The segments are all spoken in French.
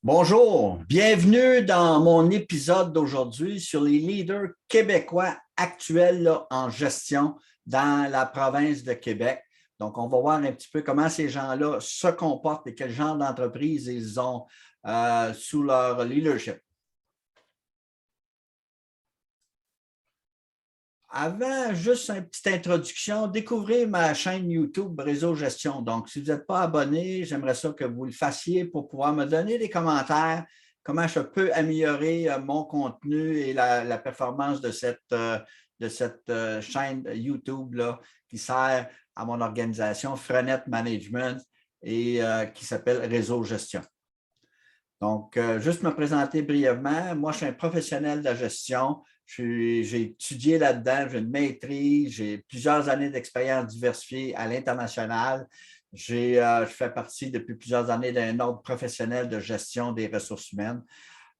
Bonjour, bienvenue dans mon épisode d'aujourd'hui sur les leaders québécois actuels en gestion dans la province de Québec. Donc, on va voir un petit peu comment ces gens-là se comportent et quel genre d'entreprise ils ont sous leur leadership. Avant, juste une petite introduction, découvrez ma chaîne YouTube Réseau Gestion. Donc, si vous n'êtes pas abonné, j'aimerais ça que vous le fassiez pour pouvoir me donner des commentaires, comment je peux améliorer mon contenu et la performance de cette chaîne YouTube là, qui sert à mon organisation Frenette Management et qui s'appelle Réseau Gestion. Donc, juste me présenter brièvement, moi, je suis un professionnel de la gestion. J'ai étudié là-dedans, j'ai une maîtrise, j'ai plusieurs années d'expérience diversifiée à l'international. Je fais partie depuis plusieurs années d'un ordre professionnel de gestion des ressources humaines.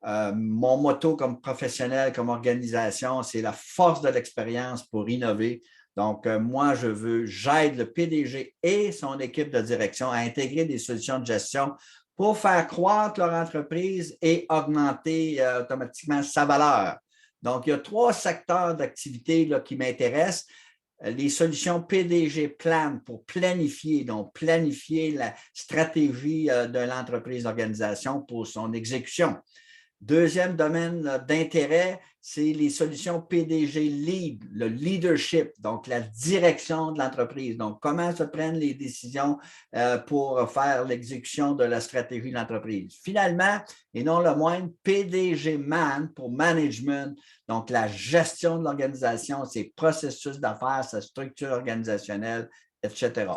Mon motto comme professionnel, comme organisation, c'est la force de l'expérience pour innover. Donc, moi, j'aide le PDG et son équipe de direction à intégrer des solutions de gestion pour faire croître leur entreprise et augmenter automatiquement sa valeur. Donc, il y a trois secteurs d'activité qui m'intéressent. Les solutions PDG Plan pour planifier, donc planifier la stratégie de l'entreprise d'organisation pour son exécution. Deuxième domaine d'intérêt, c'est les solutions PDG Lead, le leadership, donc la direction de l'entreprise. Donc, comment se prennent les décisions pour faire l'exécution de la stratégie de l'entreprise. Finalement, et non le moindre, PDG Man pour management, donc la gestion de l'organisation, ses processus d'affaires, sa structure organisationnelle, etc.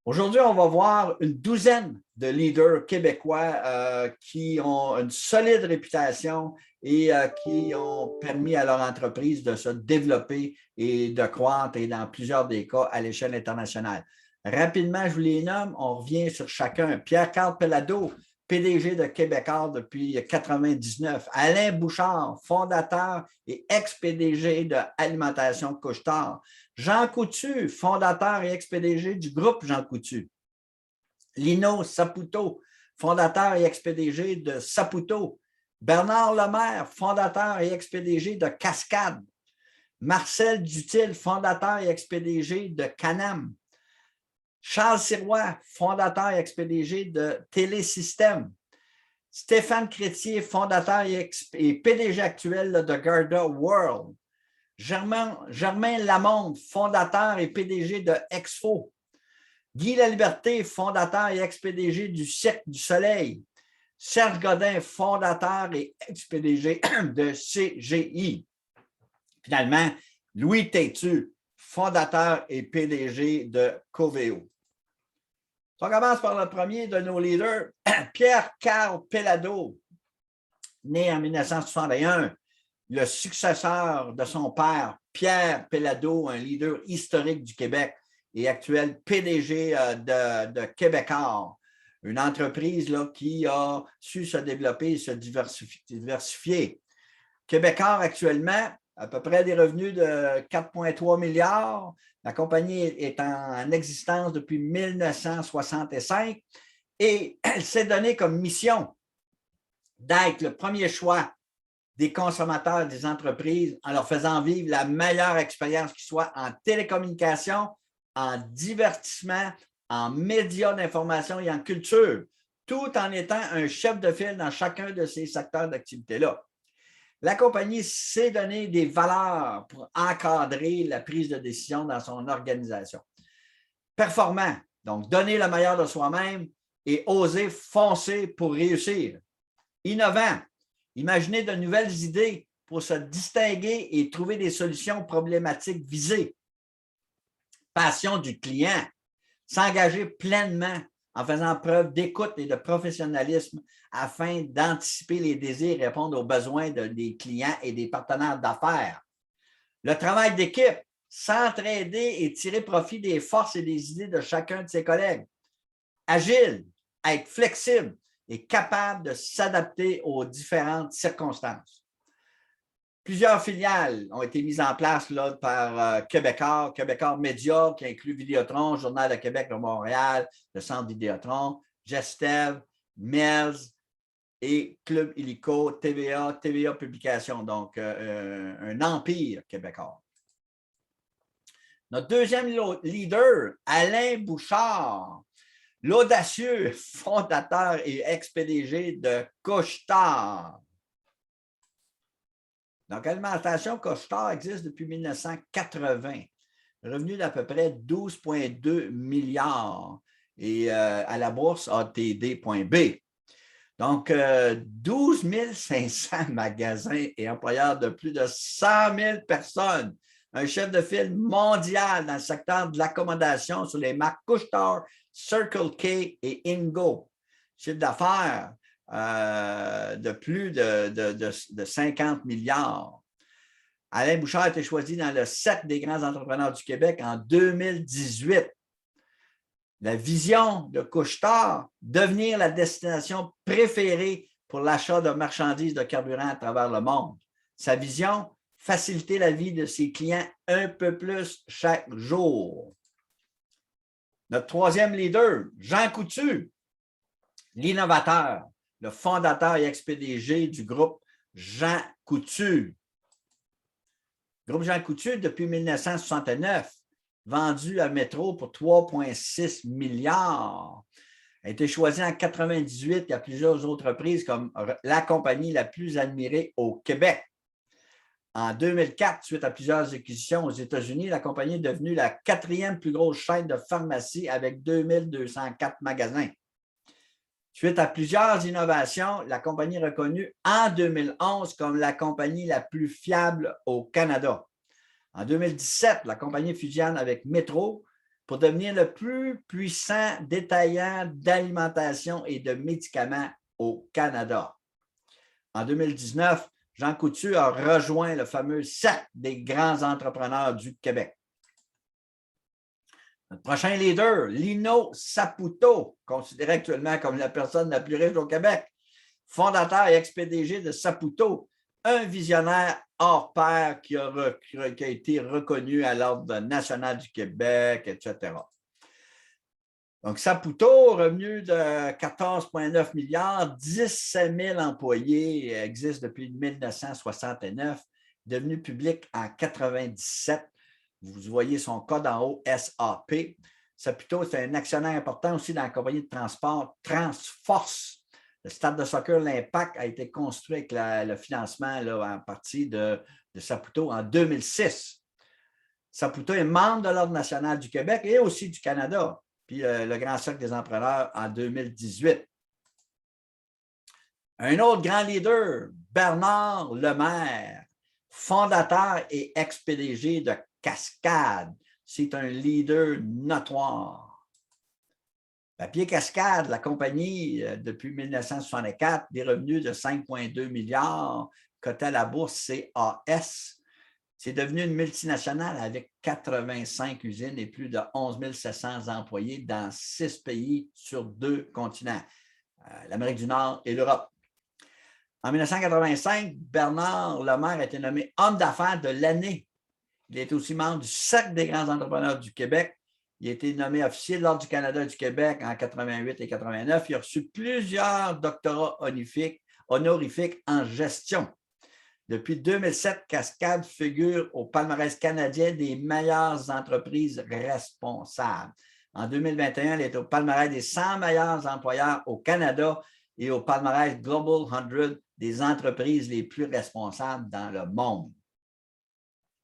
Aujourd'hui, on va voir une douzaine de leaders québécois qui ont une solide réputation et qui ont permis à leur entreprise de se développer et de croître, et dans plusieurs des cas, à l'échelle internationale. Rapidement, je vous les nomme, on revient sur chacun. Pierre-Carl Pellado, PDG de Québécois depuis 1999. Alain Bouchard, fondateur et ex-PDG de Alimentation Couche-Tard. Jean Coutu, fondateur et ex-PDG du groupe Jean Coutu. Lino Saputo, fondateur et ex-PDG de Saputo. Bernard Lemaire, fondateur et ex-PDG de Cascade. Marcel Dutil, fondateur et ex-PDG de Canam. Charles Sirois, fondateur et ex-PDG de Télésystème. Stéphane Crétier, fondateur et PDG actuel de Garda World. Germain Lamonde, fondateur et PDG de Expo. Guy Laliberté, fondateur et ex-PDG du Cirque du Soleil. Serge Godin, fondateur et ex-PDG de CGI. Finalement, Louis Têtu, fondateur et PDG de Coveo. On commence par le premier de nos leaders, Pierre-Carl Pellado, né en 1961, le successeur de son père, Pierre Pellado, un leader historique du Québec et actuel PDG de Québécois, une entreprise là, qui a su se développer et se diversifier. Québécois actuellement, à peu près des revenus de 4,3 milliards. La compagnie est en existence depuis 1965 et elle s'est donnée comme mission d'être le premier choix des consommateurs des entreprises en leur faisant vivre la meilleure expérience qui soit en télécommunication, en divertissement, en médias d'information et en culture, tout en étant un chef de file dans chacun de ces secteurs d'activité-là. La compagnie s'est donné des valeurs pour encadrer la prise de décision dans son organisation. Performant, donc donner le meilleur de soi-même et oser foncer pour réussir. Innovant, imaginer de nouvelles idées pour se distinguer et trouver des solutions problématiques visées. Passion du client, s'engager pleinement en faisant preuve d'écoute et de professionnalisme afin d'anticiper les désirs et répondre aux besoins des clients et des partenaires d'affaires. Le travail d'équipe, s'entraider et tirer profit des forces et des idées de chacun de ses collègues. Agile, être flexible et capable de s'adapter aux différentes circonstances. Plusieurs filiales ont été mises en place là, par Québécois Média, qui inclut Vidéotron, Journal de Québec de Montréal, le Centre Vidéotron, Gestev, Mills, et Club Illico, TVA, TVA Publications, donc un empire québécois. Notre deuxième leader, Alain Bouchard, l'audacieux fondateur et ex-PDG de Couche-Tard. Donc, Alimentation Couche-Tard existe depuis 1980. Revenu d'à peu près 12,2 milliards et à la bourse ATD.B. Donc, 12 500 magasins et employeurs de plus de 100 000 personnes. Un chef de file mondial dans le secteur de l'accommodation sur les marques Couche-Tard, Circle K et Ingo. Chiffre d'affaires de plus de 50 milliards. Alain Bouchard a été choisi dans le 7 des grands entrepreneurs du Québec en 2018. La vision de Couche-Tard, devenir la destination préférée pour l'achat de marchandises de carburant à travers le monde. Sa vision, faciliter la vie de ses clients un peu plus chaque jour. Notre troisième leader, Jean Coutu, l'innovateur, le fondateur et ex-PDG du groupe Jean Coutu. Groupe Jean Coutu, depuis 1969, vendu à Métro pour 3,6 milliards. A été choisi en 1998 à plusieurs autres reprises comme la compagnie la plus admirée au Québec. En 2004, suite à plusieurs acquisitions aux États-Unis, la compagnie est devenue la 4e plus grosse chaîne de pharmacie avec 2204 magasins. Suite à plusieurs innovations, la compagnie est reconnue en 2011 comme la compagnie la plus fiable au Canada. En 2017, la compagnie fusionne avec Métro pour devenir le plus puissant détaillant d'alimentation et de médicaments au Canada. En 2019, Jean Coutu a rejoint le fameux cercle des grands entrepreneurs du Québec. Notre prochain leader, Lino Saputo, considéré actuellement comme la personne la plus riche au Québec, fondateur et ex-PDG de Saputo, un visionnaire hors pair qui a été reconnu à l'Ordre national du Québec, etc. Donc, Saputo, revenu de 14,9 milliards, 17 000 employés, existe depuis 1969, devenu public en 1997. Vous voyez son code en haut, SAP. Saputo, c'est un actionnaire important aussi dans la compagnie de transport Transforce. Le stade de soccer L'Impact a été construit avec le financement en partie de Saputo en 2006. Saputo est membre de l'Ordre national du Québec et aussi du Canada, puis le Grand Cercle des entrepreneurs en 2018. Un autre grand leader, Bernard Lemaire, fondateur et ex-PDG de Cascade. C'est un leader notoire. Papier Cascade, la compagnie, depuis 1964, des revenus de 5,2 milliards, coté à la bourse CAS. C'est devenu une multinationale avec 85 usines et plus de 11 700 employés dans 6 pays sur 2 continents, l'Amérique du Nord et l'Europe. En 1985, Bernard Lemaire a été nommé homme d'affaires de l'année. Il est aussi membre du Cercle des grands entrepreneurs du Québec. Il a été nommé officier de l'Ordre du Canada et du Québec en 88 et 89. Il a reçu plusieurs doctorats honorifiques en gestion. Depuis 2007, Cascade figure au palmarès canadien des meilleures entreprises responsables. En 2021, elle est au palmarès des 100 meilleurs employeurs au Canada et au palmarès Global 100 des entreprises les plus responsables dans le monde.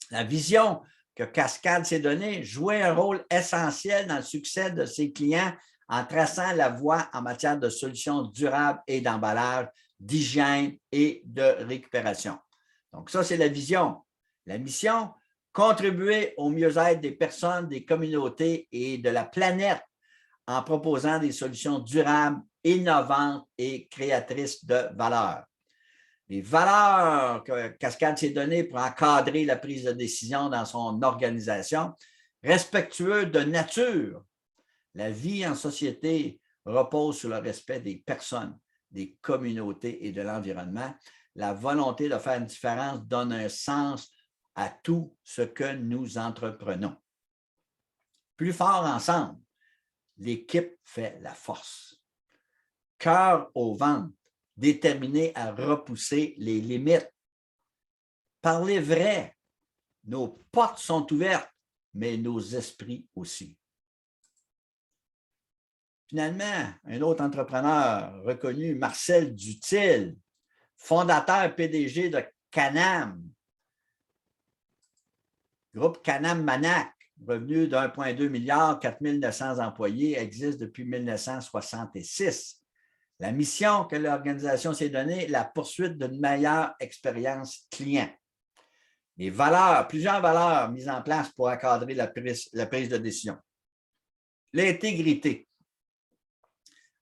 La vision que Cascade s'est donnée, jouer un rôle essentiel dans le succès de ses clients en traçant la voie en matière de solutions durables et d'emballage, d'hygiène et de récupération. Donc ça, c'est la vision. La mission, contribuer au mieux-être des personnes, des communautés et de la planète en proposant des solutions durables, innovantes et créatrices de valeur. Les valeurs que Cascade s'est données pour encadrer la prise de décision dans son organisation, respectueux de nature. La vie en société repose sur le respect des personnes, des communautés et de l'environnement. La volonté de faire une différence donne un sens à tout ce que nous entreprenons. Plus fort ensemble, l'équipe fait la force. Cœur au ventre, déterminés à repousser les limites. Parlez vrai. Nos portes sont ouvertes, mais nos esprits aussi. Finalement, un autre entrepreneur reconnu, Marcel Dutil, fondateur PDG de Canam, groupe Canam-Manac, revenu d'1,2 milliard, 4 900 employés, existe depuis 1966. La mission que l'organisation s'est donnée, la poursuite d'une meilleure expérience client. Les valeurs, plusieurs valeurs mises en place pour encadrer la prise de décision. L'intégrité.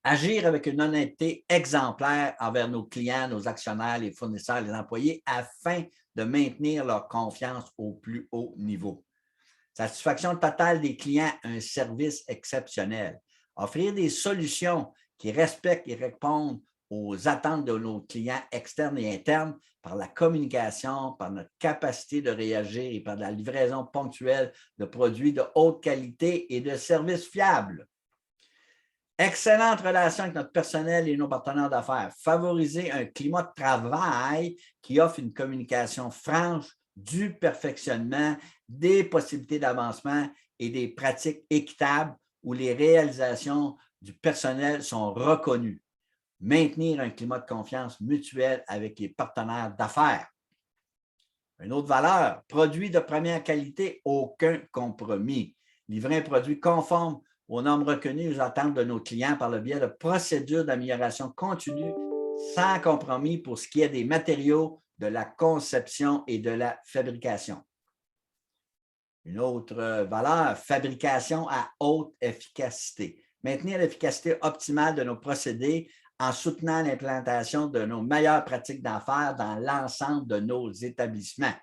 Agir avec une honnêteté exemplaire envers nos clients, nos actionnaires, les fournisseurs, les employés, afin de maintenir leur confiance au plus haut niveau. Satisfaction totale des clients, un service exceptionnel. Offrir des solutions qui respectent et répondent aux attentes de nos clients externes et internes par la communication, par notre capacité de réagir et par la livraison ponctuelle de produits de haute qualité et de services fiables. Excellente relation avec notre personnel et nos partenaires d'affaires. Favoriser un climat de travail qui offre une communication franche, du perfectionnement, des possibilités d'avancement et des pratiques équitables où les réalisations du personnel sont reconnues. Maintenir un climat de confiance mutuel avec les partenaires d'affaires. Une autre valeur, produit de première qualité, aucun compromis. Livrer un produit conforme aux normes reconnues et aux attentes de nos clients par le biais de procédures d'amélioration continue sans compromis pour ce qui est des matériaux, de la conception et de la fabrication. Une autre valeur, fabrication à haute efficacité. Maintenir l'efficacité optimale de nos procédés en soutenant l'implantation de nos meilleures pratiques d'affaires dans l'ensemble de nos établissements.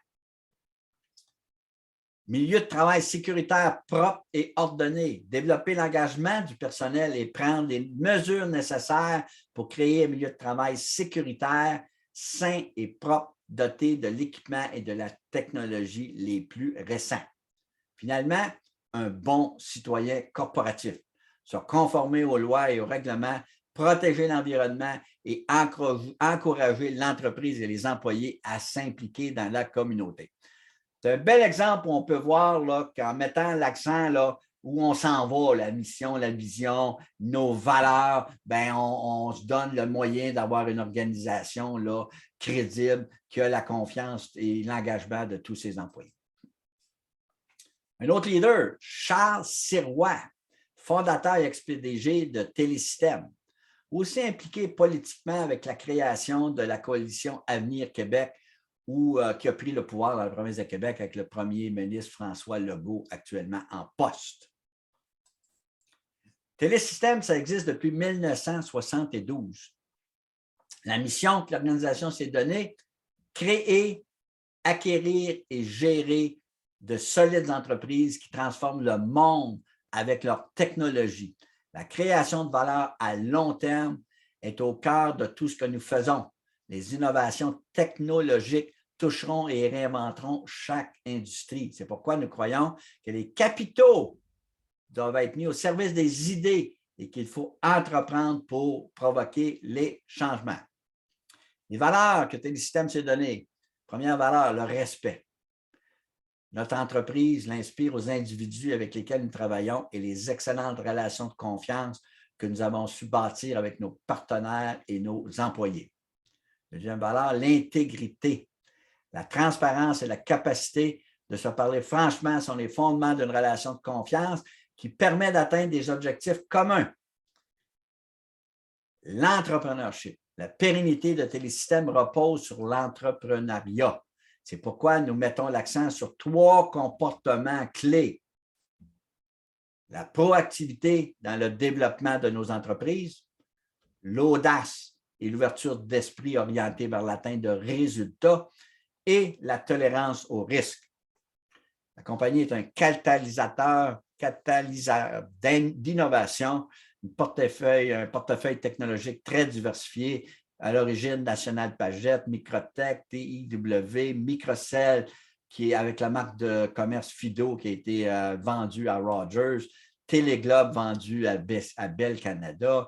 Milieu de travail sécuritaire, propre et ordonné. Développer l'engagement du personnel et prendre les mesures nécessaires pour créer un milieu de travail sécuritaire, sain et propre, doté de l'équipement et de la technologie les plus récents. Finalement, un bon citoyen corporatif. Se conformer aux lois et aux règlements, protéger l'environnement et encourager l'entreprise et les employés à s'impliquer dans la communauté. C'est un bel exemple où on peut voir là, qu'en mettant l'accent là, où on s'en va, la mission, la vision, nos valeurs, ben on se donne le moyen d'avoir une organisation là, crédible qui a la confiance et l'engagement de tous ses employés. Un autre leader, Charles Sirois, fondateur et ex-PDG de Télésystème, aussi impliqué politiquement avec la création de la coalition Avenir Québec, qui a pris le pouvoir dans la province de Québec avec le premier ministre François Legault, actuellement en poste. Télésystème, ça existe depuis 1972. La mission que l'organisation s'est donnée, créer, acquérir et gérer de solides entreprises qui transforment le monde avec leur technologie. La création de valeur à long terme est au cœur de tout ce que nous faisons. Les innovations technologiques toucheront et réinventeront chaque industrie. C'est pourquoi nous croyons que les capitaux doivent être mis au service des idées et qu'il faut entreprendre pour provoquer les changements. Les valeurs que Télésystème s'est données. Première valeur, le respect. Notre entreprise l'inspire aux individus avec lesquels nous travaillons et les excellentes relations de confiance que nous avons su bâtir avec nos partenaires et nos employés. Deuxième valeur, l'intégrité. La transparence et la capacité de se parler franchement sont les fondements d'une relation de confiance qui permet d'atteindre des objectifs communs. L'entrepreneurship. La pérennité de Télésystème repose sur l'entrepreneuriat. C'est pourquoi nous mettons l'accent sur 3 comportements clés. La proactivité dans le développement de nos entreprises, l'audace et l'ouverture d'esprit orientée vers l'atteinte de résultats et la tolérance au risque. La compagnie est un catalyseur d'innovation, un portefeuille technologique très diversifié, à l'origine National Pagette, Microtech, TIW, Microcell, qui est avec la marque de commerce Fido qui a été vendue à Rogers, Téléglobe vendu à Bell Canada,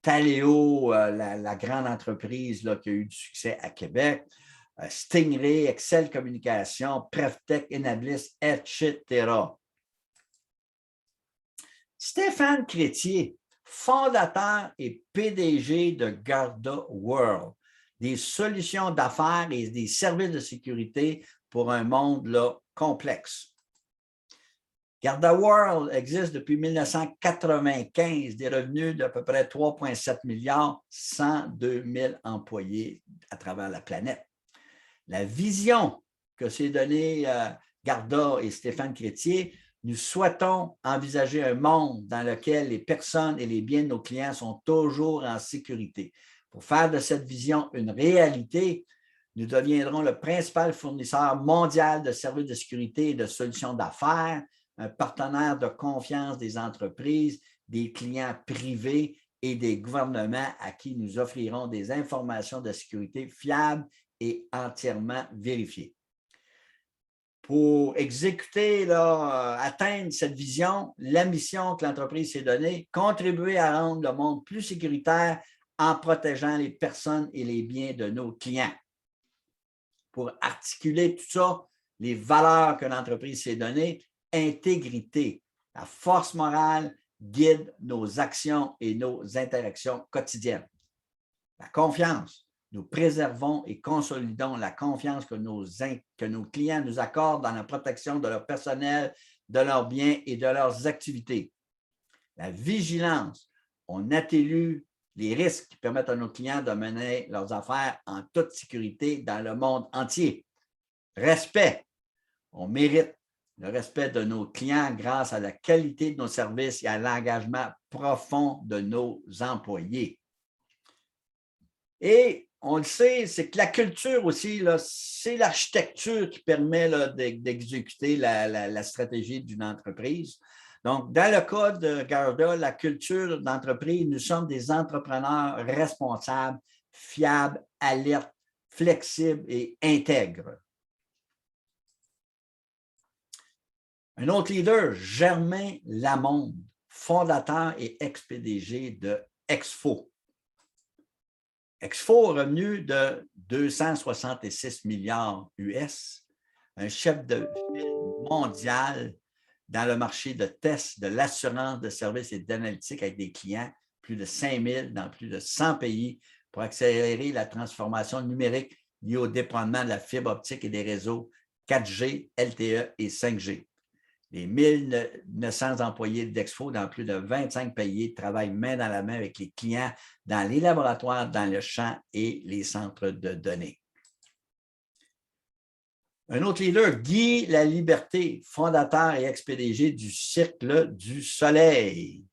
Taléo, la grande entreprise là, qui a eu du succès à Québec, Stingray, Excel Communication, Prevtech, Enablis, etc. Stéphane Crétier, fondateur et PDG de Garda World, des solutions d'affaires et des services de sécurité pour un monde là, complexe. Garda World existe depuis 1995, des revenus d'à peu près 3,7 milliards, 102 000 employés à travers la planète. La vision que s'est donnée Garda et Stéphane Crétier, nous souhaitons envisager un monde dans lequel les personnes et les biens de nos clients sont toujours en sécurité. Pour faire de cette vision une réalité, nous deviendrons le principal fournisseur mondial de services de sécurité et de solutions d'affaires, un partenaire de confiance des entreprises, des clients privés et des gouvernements à qui nous offrirons des informations de sécurité fiables et entièrement vérifiées. Pour exécuter, atteindre cette vision, la mission que l'entreprise s'est donnée, contribuer à rendre le monde plus sécuritaire en protégeant les personnes et les biens de nos clients. Pour articuler tout ça, les valeurs que l'entreprise s'est données, intégrité, la force morale guide nos actions et nos interactions quotidiennes. La confiance. Nous préservons et consolidons la confiance que nos clients nous accordent dans la protection de leur personnel, de leurs biens et de leurs activités. La vigilance. On atténue les risques qui permettent à nos clients de mener leurs affaires en toute sécurité dans le monde entier. Respect. On mérite le respect de nos clients grâce à la qualité de nos services et à l'engagement profond de nos employés. Et on le sait, c'est que la culture aussi, c'est l'architecture qui permet d'exécuter la stratégie d'une entreprise. Donc, dans le cas de Garda, la culture d'entreprise, nous sommes des entrepreneurs responsables, fiables, alertes, flexibles et intègres. Un autre leader, Germain Lamonde, fondateur et ex-PDG de Exfo. Exfo a revenu de 266 milliards US, un chef de file mondial dans le marché de tests, de l'assurance de services et d'analytique avec des clients, plus de 5 000 dans plus de 100 pays pour accélérer la transformation numérique liée au déploiement de la fibre optique et des réseaux 4G, LTE et 5G. Les 1 900 employés d'Exfo dans plus de 25 pays travaillent main dans la main avec les clients dans les laboratoires, dans le champ et les centres de données. Un autre leader, Guy Laliberté, fondateur et ex-PDG du Cirque du Soleil.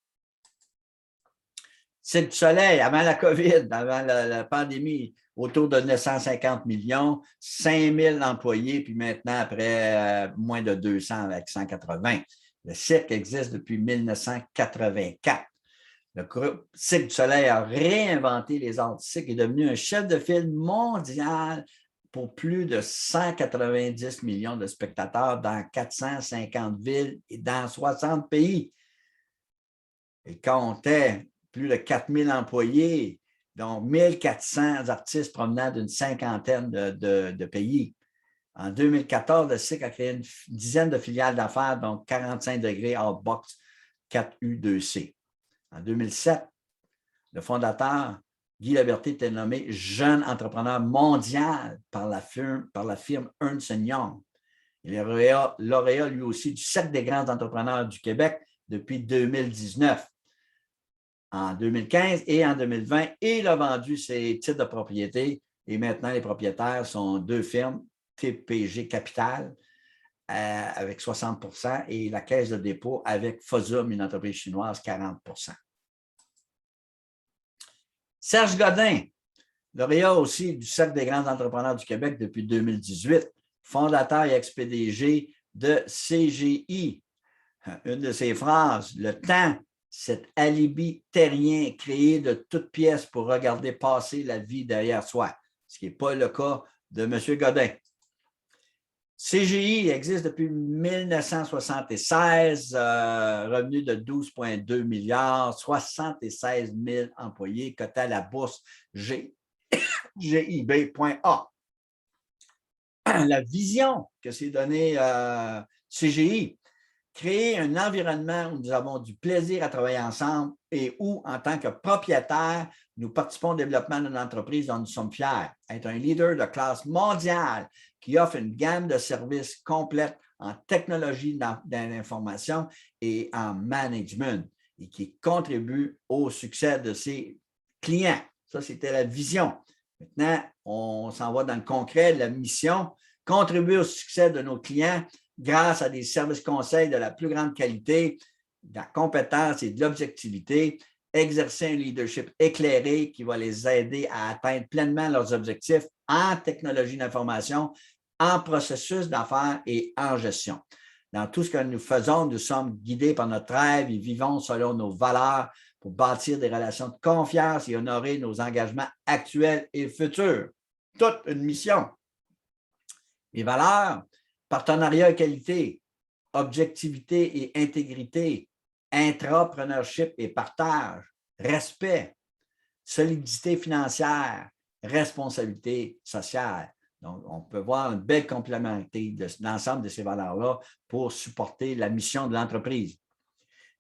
Cirque du Soleil, avant la COVID, avant la pandémie, autour de 950 millions, 5 000 employés, puis maintenant, après moins de 200 avec 180. Le Cirque existe depuis 1984. Le groupe Cirque du Soleil a réinventé les arts du cirque et est devenu un chef de file mondial pour plus de 190 millions de spectateurs dans 450 villes et dans 60 pays. Il comptait plus de 4 000 employés, dont 1 400 artistes provenant d'une cinquantaine de pays. En 2014, le Cirque a créé une dizaine de filiales d'affaires, dont 45 degrés Outbox 4U2C. En 2007, le fondateur Guy Laliberté était nommé jeune entrepreneur mondial par la firme Ernst & Young. Il est lauréat lui aussi du Cercle des grands entrepreneurs du Québec depuis 2019. En 2015 et en 2020, et il a vendu ses titres de propriété et maintenant les propriétaires sont deux firmes, TPG Capital avec 60 % et la Caisse de dépôt avec Fosum, une entreprise chinoise, 40 %. Serge Godin, lauréat aussi du Cercle des grands entrepreneurs du Québec depuis 2018, fondateur et ex-PDG de CGI. Une de ses phrases, le temps, cet alibi terrien créé de toutes pièces pour regarder passer la vie derrière soi, ce qui n'est pas le cas de M. Godin. CGI existe depuis 1976, revenu de 12,2 milliards, 76 000 employés, coté à la bourse GIB.A. La vision que s'est donnée CGI, créer un environnement où nous avons du plaisir à travailler ensemble et où, en tant que propriétaire, nous participons au développement d'une entreprise dont nous sommes fiers. Être un leader de classe mondiale qui offre une gamme de services complète en technologie d'information et en management et qui contribue au succès de ses clients. Ça, c'était la vision. Maintenant, on s'en va dans le concret, la mission, contribuer au succès de nos clients grâce à des services conseils de la plus grande qualité, de la compétence et de l'objectivité, exercer un leadership éclairé qui va les aider à atteindre pleinement leurs objectifs en technologie d'information, en processus d'affaires et en gestion. Dans tout ce que nous faisons, nous sommes guidés par notre rêve et vivons selon nos valeurs pour bâtir des relations de confiance et honorer nos engagements actuels et futurs. Toute une mission. Les valeurs, partenariat et qualité, objectivité et intégrité, intrapreneurship et partage, respect, solidité financière, responsabilité sociale. Donc, on peut voir une belle complémentarité de l'ensemble de ces valeurs-là pour supporter la mission de l'entreprise.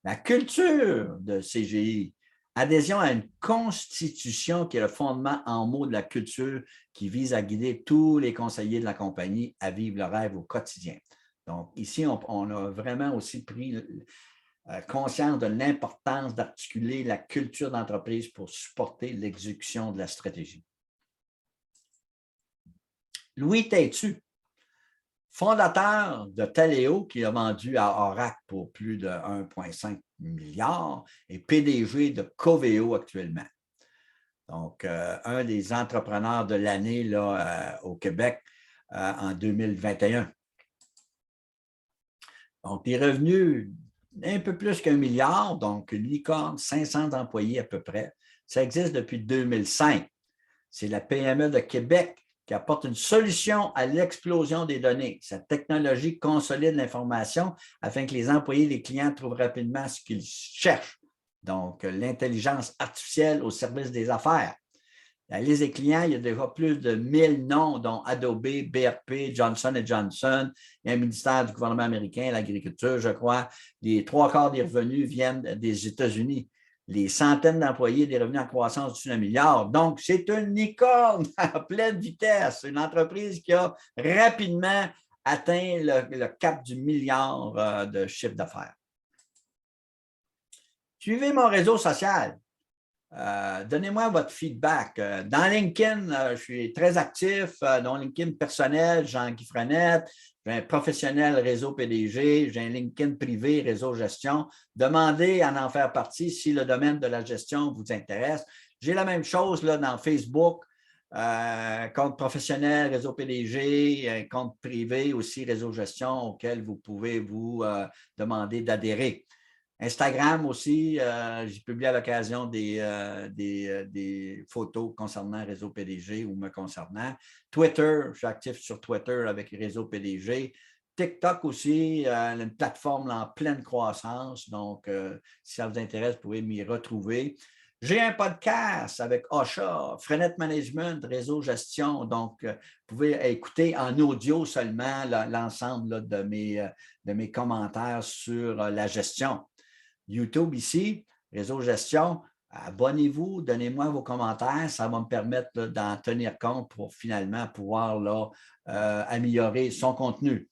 La culture de CGI, adhésion à une constitution qui est le fondement en mots de la culture qui vise à guider tous les conseillers de la compagnie à vivre le rêve au quotidien. Donc, ici, on a vraiment aussi pris conscience de l'importance d'articuler la culture d'entreprise pour supporter l'exécution de la stratégie. Louis Têtu, fondateur de Taleo, qui a vendu à Oracle pour plus de 1,5 milliard, et PDG de Coveo actuellement. Donc, un des entrepreneurs de l'année au Québec en 2021. Donc, des revenus un peu plus qu'1 milliard, donc une licorne, 500 employés à peu près. Ça existe depuis 2005. C'est la PME de Québec qui apporte une solution à l'explosion des données. Cette technologie consolide l'information afin que les employés et les clients trouvent rapidement ce qu'ils cherchent. Donc, l'intelligence artificielle au service des affaires. La liste des clients, il y a déjà plus de 1000 noms, dont Adobe, BRP, Johnson & Johnson, et un ministère du gouvernement américain, l'agriculture, je crois. Les 3/4 des revenus viennent des États-Unis. Les centaines d'employés, des revenus en croissance de 1 milliard. Donc, c'est une licorne à pleine vitesse. Une entreprise qui a rapidement atteint le cap du milliard de chiffre d'affaires. Suivez mon réseau social. Donnez-moi votre feedback. Dans LinkedIn, je suis très actif. Dans LinkedIn personnel, Jean-Guy Frenette. J'ai un professionnel réseau PDG. J'ai un LinkedIn privé réseau gestion. Demandez à en faire partie si le domaine de la gestion vous intéresse. J'ai la même chose là, dans Facebook. Compte professionnel, réseau PDG, compte privé aussi, réseau gestion auquel vous pouvez vous demander d'adhérer. Instagram aussi, j'ai publié à l'occasion des photos concernant Réseau PDG ou me concernant. Twitter, je suis actif sur Twitter avec Réseau PDG. TikTok aussi, une plateforme en pleine croissance. Donc, si ça vous intéresse, vous pouvez m'y retrouver. J'ai un podcast avec Osha, Frenette Management, Réseau Gestion. Donc, vous pouvez écouter en audio seulement l'ensemble de mes commentaires sur la gestion. YouTube ici, Réseau Gestion, abonnez-vous, donnez-moi vos commentaires, ça va me permettre d'en tenir compte pour finalement pouvoir améliorer son contenu.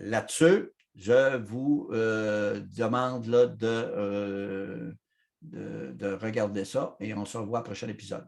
Là-dessus, je vous demande de regarder ça et on se revoit au prochain épisode.